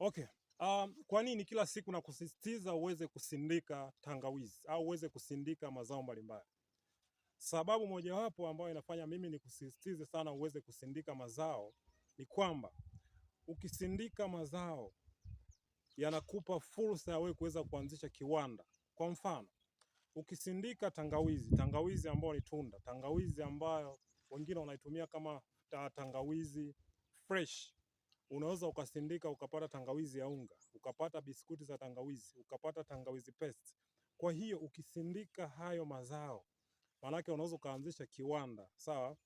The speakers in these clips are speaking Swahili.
Okay. Kwa nini kila siku na kusisitiza uweze kusindika tangawizi au uweze kusindika mazao mbalimbali? Sababu mojawapo ambayo inafanya mimi ni kusisitize sana uweze kusindika mazao ni kwamba ukisindika mazao yanakupa fursa ya wewe kuweza kuanzisha kiwanda. Kwa mfano, ukisindika tangawizi ambayo ni tunda, tangawizi ambayo wengine wanaitumia kama tangawizi fresh, unaweza ukasindika ukapata tangawizi ya unga, ukapata biskuti za tangawizi, ukapata tangawizi paste. Kwa hiyo ukisindika hayo mazao, manake unaweza ukaanzisha kiwanda, sawa?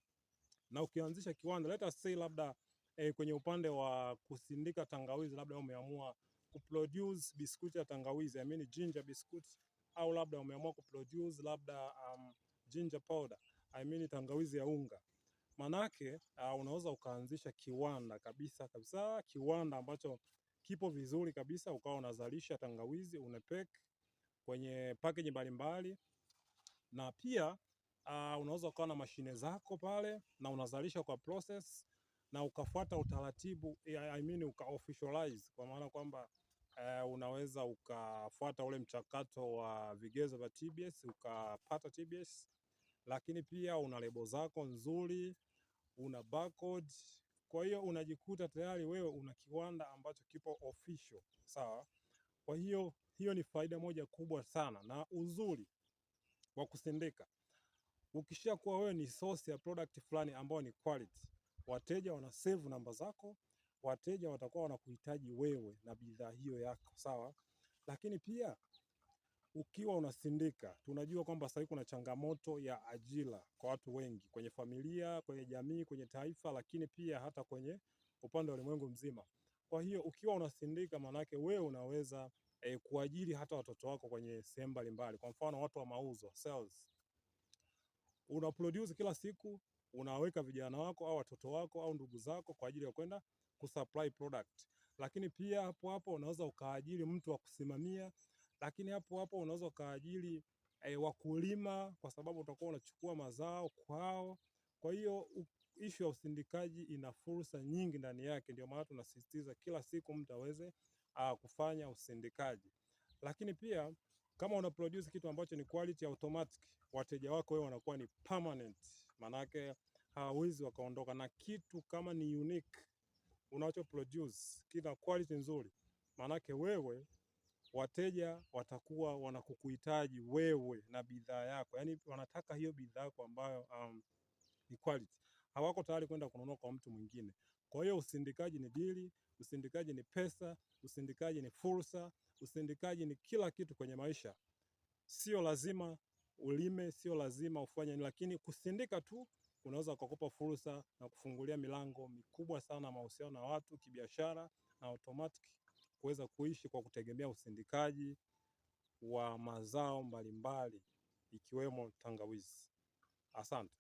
Na ukianzisha kiwanda, let us say labda kwenye upande wa kusindika tangawizi, labda umeamua kuproduce biskuti ya tangawizi, I mean ginger biscuit, au labda umeamua kuproduce labda ginger powder, I mean tangawizi ya unga. Manake unaweza ukaanzisha kiwanda kabisa, kiwanda ambacho kipo vizuri kabisa, ukawa unazalisha tangawizi, unapack kwenye package mbalimbali, na pia unaweza ukawa na mashine zako pale na unazalisha kwa process na ukafuata utaratibu, I mean uka officialize, kwa maana kwamba unaweza ukafuata ule mchakato wa vigezo vya TBS ukapata TBS, lakini pia una lebo zako nzuri, una barcode. Kwa hiyo unajikuta tayari wewe una kiwanda ambacho kipo official, sawa? Kwa hiyo ni faida moja kubwa sana, na uzuri wa kusindika, ukishakuwa wewe ni source ya product fulani ambayo ni quality, wateja wana save namba zako, wateja watakuwa wanakuhitaji wewe na bidhaa hiyo yako, sawa? Lakini pia ukiwa unasindika, tunajua kwamba sasa kuna changamoto ya ajira kwa watu wengi, kwenye familia, kwenye jamii, kwenye taifa, lakini pia hata kwenye upande wa ulimwengu mzima. Kwa hiyo ukiwa unasindika, manake wewe unaweza kuajiri hata watoto wako kwenye sehemu mbalimbali. Kwa mfano watu wa mauzo, sales. Una produce kila siku, unaweka vijana wako au watoto wako au ndugu zako kwa ajili ya kwenda kusupply product. Lakini pia hapo unaweza ukaajiri mtu wa kusimamia, lakini hapo unaweza ukaajiri wakulima, kwa sababu utakuwa unachukua mazao kwao. Kwa hiyo issue ya usindikaji ina fursa nyingi ndani yake, ndio maana tunasisitiza kila siku mtu aweze kufanya usindikaji. Lakini pia kama una produce kitu ambacho ni quality automatic, wateja wako wewe wanakuwa ni permanent, manake hawawezi wakaondoka. Na kitu kama ni unique unacho produce, kina quality nzuri, manake wewe wateja watakuwa wanakukuhitaji wewe na bidhaa yako, yani wanataka hiyo bidhaa yako ambayo ni quality, hawako tayari kwenda kununua kwa mtu mwingine. Kwa hiyo usindikaji ni dili, usindikaji ni pesa, usindikaji ni fursa, usindikaji ni kila kitu kwenye maisha. Sio lazima ulime, sio lazima ufanye, lakini kusindika tu unaweza kukupa fursa na kufungulia milango mikubwa sana mahusiano na watu kibiashara, na automatic kuweza kuishi kwa kutegemea usindikaji wa mazao mbalimbali ikiwemo tangawizi. Asante.